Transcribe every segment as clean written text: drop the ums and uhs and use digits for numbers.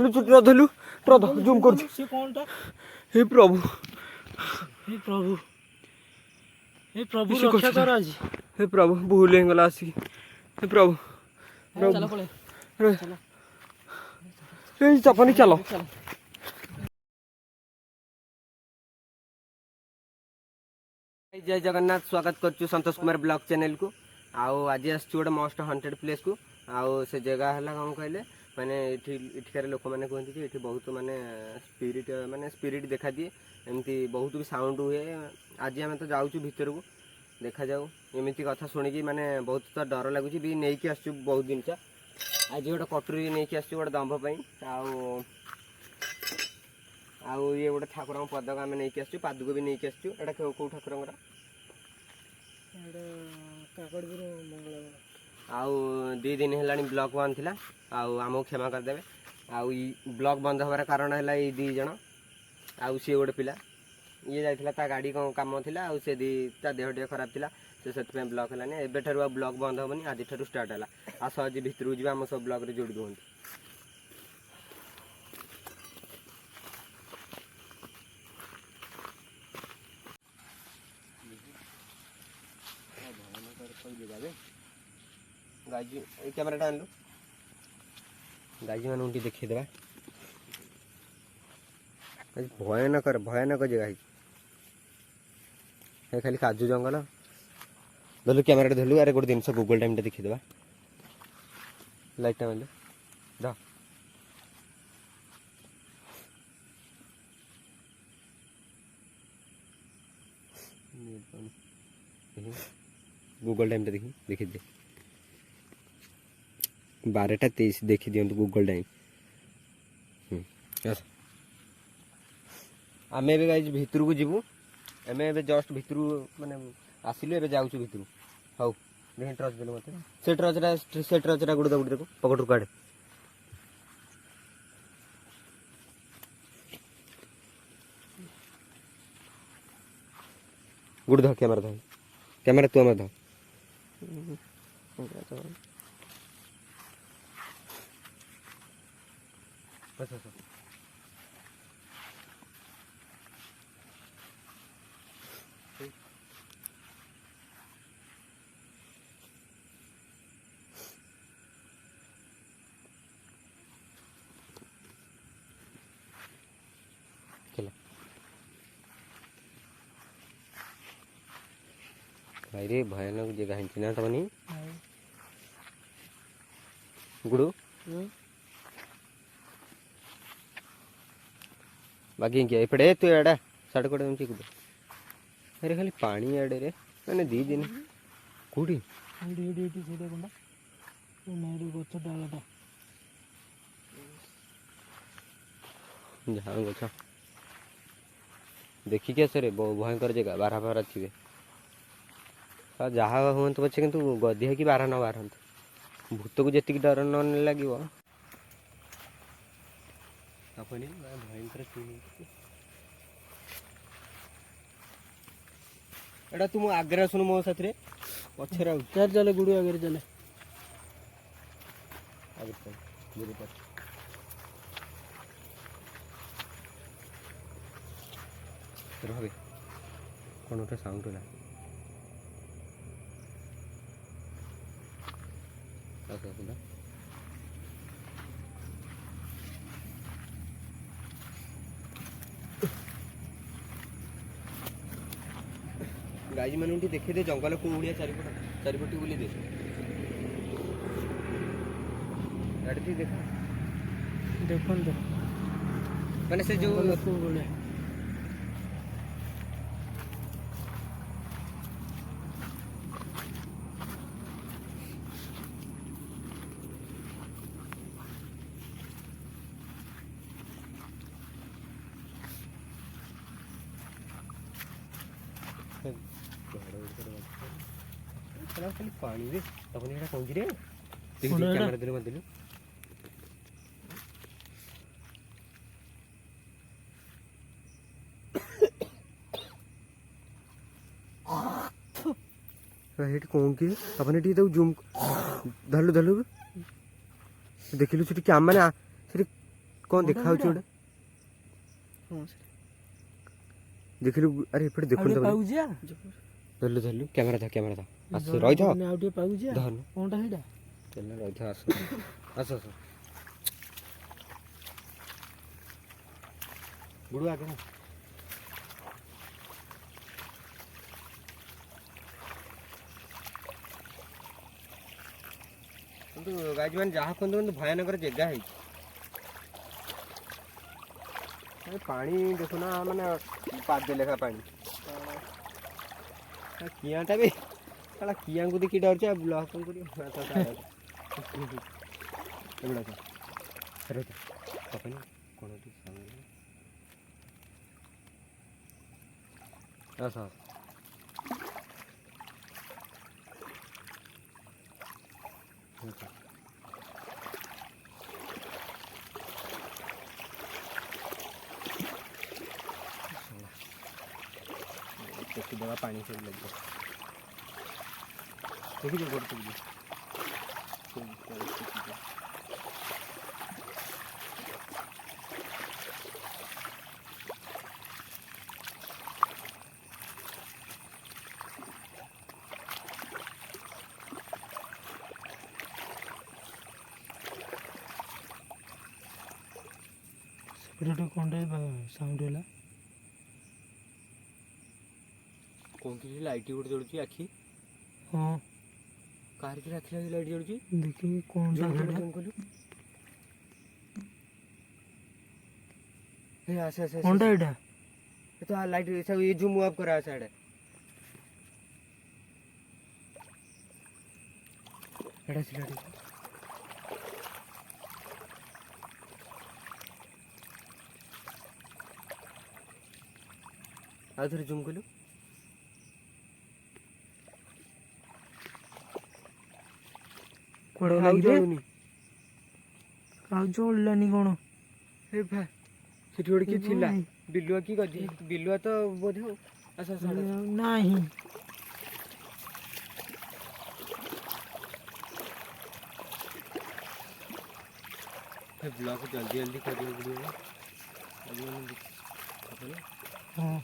धलु छुट्टी न धलु रद जूम कर से कोनटा हे प्रभु हे प्रभु हे प्रभु रक्षा कर आज हे प्रभु भूल हो गला आसी हे प्रभु चलो पळे चलो ए चपनी चलो जय जगन्नाथ स्वागत करछु संतोष कुमार ब्लॉग चैनल को आउ आज आसछु गोटे मोस्ट हंटेड प्लेस को आउ से जगह है कौन कहले माने इठिकार लोक मैंने कहते कि ये बहुत माने स्पिरिट देखा दिए एमती बहुत भी साउंड हुए आज आम तो जाऊँ भितर को देखा जाऊ एमती कथा शुणिकी माने बहुत तो डर लगुच भी नहीं आसचु बहुत दिन आज गोटे कटोरी नहीं आसचु गोटे दंभ आउ आउ ये गोटे ठाकुर पदक आम नहीं आसचु पादुक भी नहीं आसचु एटा कौ ठाकुर आउ 2 दिन है ब्लॉक बंद थिला आउ आमको क्षमा करदे आउ ब्लॉक बंद हबार कारण है ये 2 जन आउ सी गोटे पिला ये जाइथिला ता गाड़ी कौन काम थिला आउ से ता देह टे खराब थिला से ब्लॉक है एबेठार ब्लॉक बंद हेनी आज स्टार्ट है आस आज भितर जा आम सब ब्लॉक रे जोड़ी दिखाँ गाजी कैमेरा आनलु गाजी मान देखीदे भयानक जगह है खाली काजू जंगल धलु कैमेरा धलु अरे गोटे जिनस गूगल टाइम देखीदे लाइट मारे द गूगल टाइम देखी दे 12:23 देखी दिंतु गूगल टाइम आम ए गाइज भितर को जीवु आम ए जस्ट भितर माने आसिलु ए जाऊँ भितर हाउ देख ट्रच देलु मते से ट्रचरा गुड़ दबुड़ देखो पकड़ काढ़े गुड़ ध कैमरा तू ध भाई रे भयानक जगह है ना तमनी गुड़ू बाकी क्या इपड़े तू एड़ा साढ़े कोड़े उनकी गुड़ अरे खाली पानी एड़े रे मैंने 2 दिन कोड़ी एडी से देखंडा मेरे गोछ डालटा जहां गोछ देखी क्या सर भयंकर जगह 12 अच्छी जहाँ हूँ तो पचे कि गधी कि 12 न बारहंतु भूत को जी डर न लगे भयंकर एटा तुम आगे आसुन मो साथ पचर चले गुड़ी आगे चले रहे कौन गोटे साउंड है गाई मान देखे दे जंगल को उड़िया चारिपट बुली दे गाड़ी देखा देखो मैंने से जो खाली पानी रे तपन एटा कौन रे देख कैमरा देले मत देलु हेट कौन की तपन एटी तो जूम धलु देखिलु छुटी क्या माने कौन देखा गोटे देखिलु अरे एपटे देखु धरलु धरलु कैमरा था आस रही था धरनु कोनटा हेडा चल रही था आस आस आस बुढ़ू आगे କିନ୍ତୁ ଗାଇଜ ମାନେ ଯାହା କୁହନ୍ତୁ କିନ୍ତୁ ଭୟାନକର ଜାଗା ହେଇଛି ପାଣି ଦେଖୁନ ମାନେ ପାଦେ ଲେଖା ପାଣି କିଆଁଟା ବି ସାଲା କିଆଁକୁ ଦେଖି ଡରୁଛି ଆଉ ବ୍ଲକ୍ କ'ଣ କରିବ ଏଗୁଡ଼ାକ କ'ଣ ଆସ देखिदेवा पानी सब लगे देखिए गोटे कोनटा साउंड है कौन की लाइट गोटे जलुची आखि हाँ कार की आखि लगी लाइट जलुची देखी कौन सा हे आसे आसे कोनटा एटा ये तो लाइट सब ये जूम अप करा साइड एड़ा से लाइट आधर जूम कलु कोड़ा लगी काउ जोड़लानी कोन हे भाई सेठी गोटे कि थिला बिलुआ की गदी बिलुआ तो बोधे आस आस नहीं हे ब्लॉक जल्दी जल्दी कर दियो वीडियो हाँ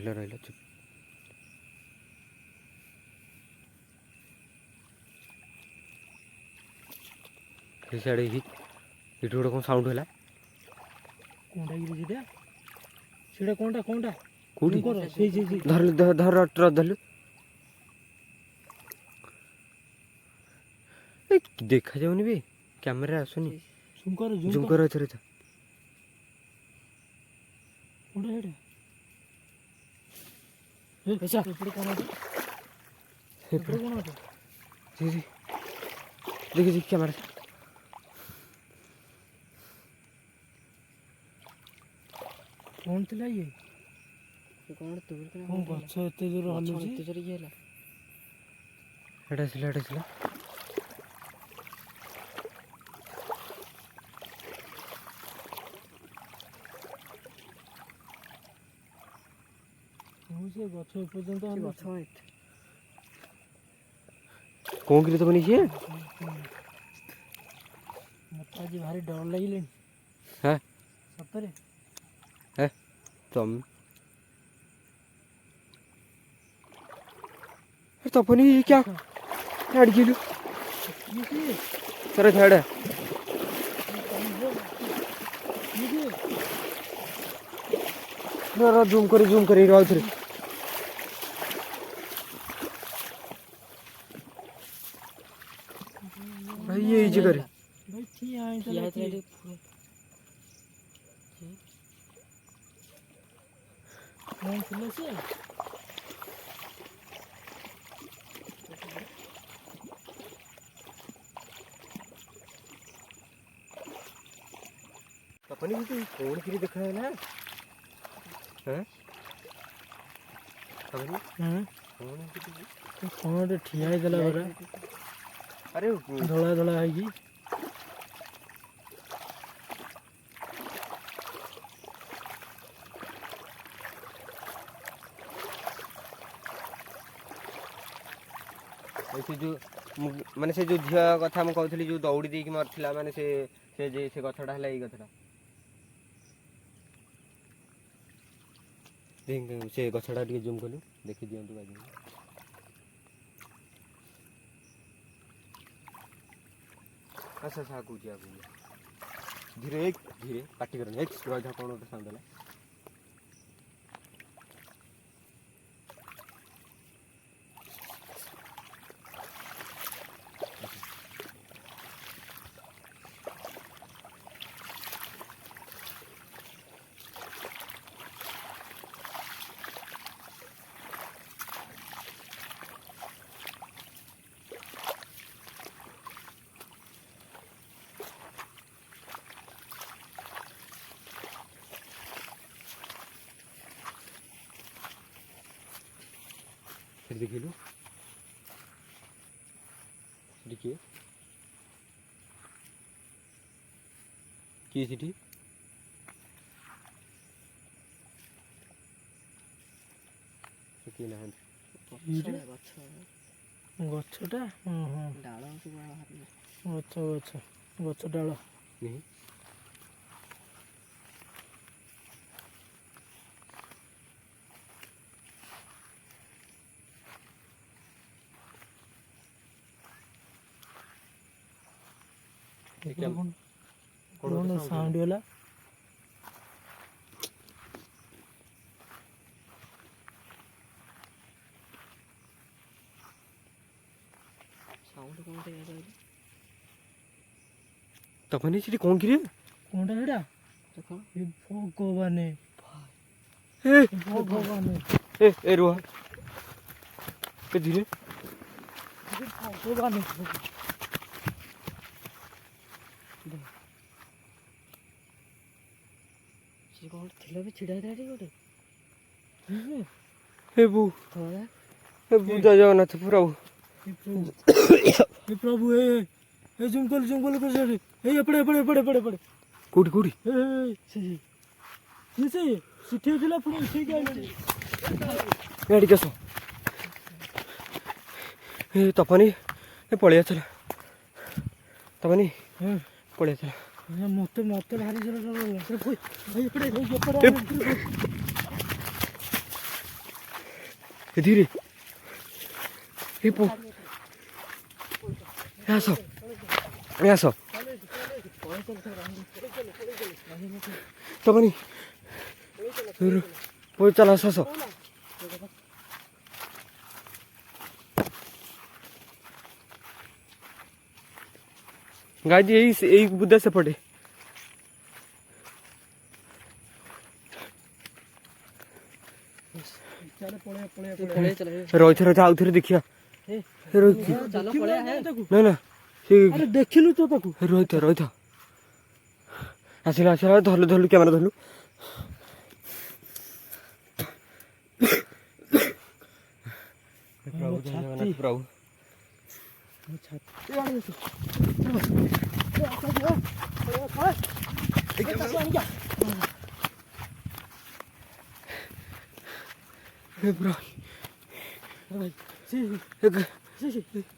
रहिला चुप साइड ही इट गोटे कौन साउंड है कोनटा गिरी जेटा सेटा कोनटा कोनटा कोठी कर से धर धर ट्रक धरलु ए देखा जाउनी बे कैमरा आसुनी जूम कर अच्छा कोनटा हेडा ऐसा एपड़े कोन आटे एपड़े कोन आटे जी देखिए कैमरा कौन थिला ये कौन तोर के कौन गछ एते जोर हलुची एते जोर गेला एटा सिला से गछ पर्यंत से गछ एत कौन के लिए तो बनी है मत आज भारी डर लागिले हैं सतरे है तुम तो अपनी ये क्या अड़ गेलु सर थर्ड है जूम करे राव थरे ये इजी करे भाई ଠିଆ ଠିଆ ହେଇଥିଲା ହେଇଥିଲା କିଏ? ଏଠି ପୁରା। କଣ ଥିଲା ସିଏ? ତପନି ବି କଣ କିରି ଦେଖା ହେଲା ହଁ ତପନି ହଁ କଣ କିଛି କଣ ଗୋଟେ ଠିଆ ହେଇଥିଲା ପରା ଆରେ ଧଳା ଧଳା ହେଇକି। ସେ ଯୋଉ ମାନେ ସେ ଯୋଉ ଝିଅ କଥା ମୁଁ କହୁଥିଲି ଯୋଉ ଦୌଡ଼ି ଦେଇକି ମରିଥିଲା ମାନେ ସେ ସେ ଗଛଟା ହେଲା ଏଇ ଗଛଟା ସେ ଗଛଟା ଟିକେ ଜୁମ୍ କଲୁ ଦେଖି ଦିଅନ୍ତୁ ବାଜି ଆଚ୍ଛା ଆଚ୍ଛା ଆଗକୁ ଧୀରେ ଧୀରେ ପାଟି କରନି ରହିଥା କ'ଣ ଗୋଟେ ସାଉଣ୍ଡ ହେଲା ସେଠି ଦେଖିଲୁ ସେଠି କିଏ ସେଠି କିଏ ନାହାନ୍ତି ଗଛଟା ହଁ ହଁ ଡାଳ ଅଛି ବଡ଼ ବାହାରିଲା। ଗଛ ଡାଳ। କଣ ସାଉଣ୍ଡ ହେଲା? ସାଉଣ୍ଡ କଣ ଗୋଟେ କହିଲି ତପନି ସେଠି କ'ଣ କିରେ କଣଟା ସେଇଟା? ଦେଖ ଏ ଭଗବାନେ ଏ ଭଗବାନେ ଏ ରୁହ ଏ ଧୀରେ ଭଗବାନେ ସେ କଣ ଗୋଟେ ଥିଲା ବି ଛିଡ଼ା ହେଇଥିଲା ଏଠି ଗୋଟେ ଏ ବୋଉ ଧଳା ଜୟ ଜଗନ୍ନାଥ ପ୍ରଭୁ ଏ ପ୍ରଭୁ ଏ ଜଙ୍ଗଲ କରି ସେଠି ଏଇ ଏପଟେ କୋଉଠି କୋଉଠି ସେ ଠିକ ଥିଲା ପୁଣି ଠିକ ଆଇଲାଣି ଏଠିକି ଆସ ଏ ତପନି ଏ ପଳେଇ ଆସିଲା ତପନି ପଳେଇ ଆସିଲା ମତେ ଭାରି ଜୋର ଏ ଧୀରେ ଏ ପୁ ଆସ ଆସ ତପନି ଚାଲ ଆସ ଆସ ଗାଈ ଏଇ ବୁଦା ସେପଟେ ରହିଥା ଆଉଥରେ ଦେଖିବା ନା ନା ସେ ଦେଖିଲୁ ତ ତାକୁ ରହିଥା ଆସିଲା ଧରିଲୁ କ୍ୟାମେରା ଧରିଲୁ ପ୍ରଭୁ ଜୟ ଜଗନ୍ନାଥ ପ୍ରଭୁ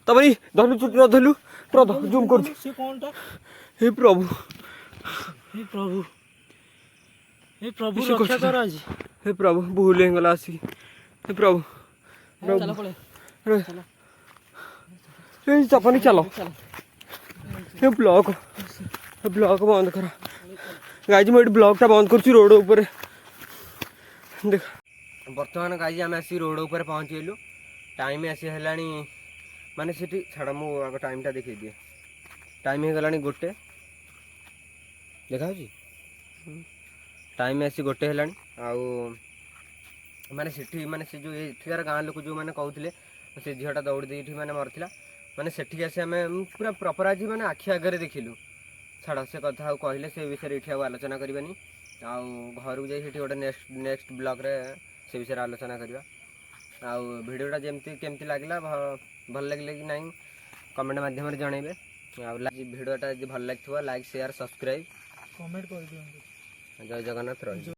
ତପନି ଧରିଲୁ ଚୁଟି ନ ଧରିଲୁ ଜୁମ୍ କରୁଛୁ ସେ କଣଟା ହେ ପ୍ରଭୁ हे प्रभु रक्षा कर आज हे प्रभु भूल ହେଇଗଲା ଆସିକି हे प्रभु ଚାଲ ପଳେଇ ଏ ତପନି ଚାଲ ଏ ବ୍ଲକ ବନ୍ଦ କର ଗାଇଜି ମୁଁ ଏଠି ବ୍ଲକଟା ବନ୍ଦ କରୁଛି ରୋଡ଼ ଉପରେ ଦେଖ ବର୍ତ୍ତମାନ ଗାଇଜି ଆମେ ଆସିକି ରୋଡ଼ ଉପରେ ପହଞ୍ଚିଗଲୁ ଟାଇମ୍ ଆସି ହେଲାଣି ମାନେ ସେଠି ଛାଡ଼ ମୁଁ ଆଗ ଟାଇମ୍ଟା ଦେଖେଇ ଦିଏ टाइम ହେଇଗଲାଣି ଗୋଟେ ଦେଖାଯାଉଛି टाइम आसी गोटे हेलानी आउ माने सेठी माने से जो एଠିକାର गाँ लोक जो माने कहूथिले से झीटा दौड़ी देठी माने मरथिला माने सेठी आसे आमे पूरा प्रॉपर आज माने आखि आगे देखिलु छाड़ से कथा आउ कहले से विषय एठी आलोचना करबानी आउ घर को जाई सेठी गोटे नेक्स्ट ब्लॉग रे से विषय आलोचना करबा आउ वीडियोटा जेमती केमती लागला भल लागले कि नहीं कमेंट माध्यम रे जणैबे आउ वीडियोटा जे भल लागथुवा लाइक शेयर सब्सक्राइब कमेंट कर दियंतु। जय जगन्नाथ रही।